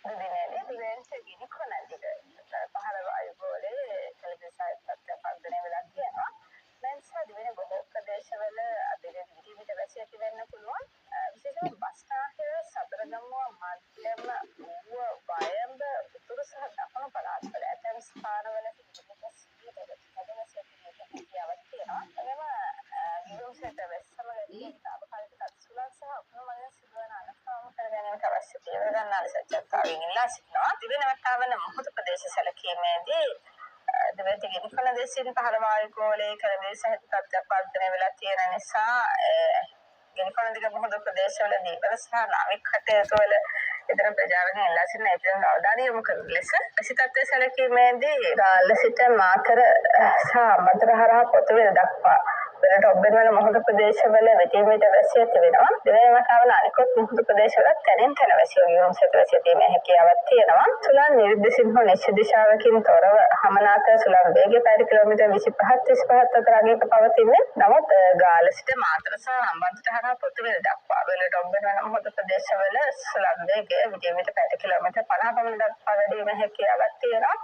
දිනේදී දිවෙන්ට ගිනි කොනදික පහළ වායු ගෝලයේ කලබසයි තත්ත්වයක් වෙලා තියෙනවා. මෙන්සා දිවෙන බොහෝ ප්‍රදේශවල අධික විවිධ වැසි ඇති වෙන්න පුළුවන්. විශේෂයෙන්ම බස්නාහිර සතරගමුව මධ්‍යම ඌව වයඹ උතුරු සහ දකුණු පළාත්වල ඇතැම් ස්ථානවල දිවෙනවතාවන මොහොත ප්‍රදේශ සැලකීමේදී දිවෙත ගිනිකොන දෙසින් පහළ වායු ගෝලයේ කලබල සහිත තත්ත්වයක් වර්ධනය වෙලා තියෙන නිසා ගිනිකොන දිග මොහොත ප්‍රදේශවලදී සහ නාවික කටයුතු වල ඉදිරි ප්‍රජාවගෙන් ඉල්ලා සිටින ඉදිරි අවධානය යොමු කරන ලෙස වැසි තත්ත්වය සැලකීමේදී ගාල්ල සිට මාතර සහ අමතර හරහා පොතුවේල දක්වා වෙනට ඔබ්බෙන් වන මොහොත ප්‍රදේශවල වෙටීමේට වැසි ඇති වෙනවා. දිවෙනවතාවන අනිකුත් මොහොත ප්‍රදේශවල තැනින් තැන වැසි යොමු සහිත වැසි ඇතිවීමේ හැකියාවක් තියෙනවා. සුළං නිර්දේශින් හෝ නිශ්චිත දිශාවකින් තොරව හමනාත සුළං වේගය පැය කිලෝමීටර් 25 35 අතර අගයක පවතින්නේ. නමුත් ගාල්ල සිට මාතර සහ හම්බන්තොට හරහා පොතුවේල දක්වා වෙනට ඔබ්බෙන් වන මොහොත ප්‍රදේශවල සුළං වේගය විටින් විට පැය කිලෝමීටර් 50 පමණ දක්වා වැඩි වීමේ හැකියාවක් තියෙනවා.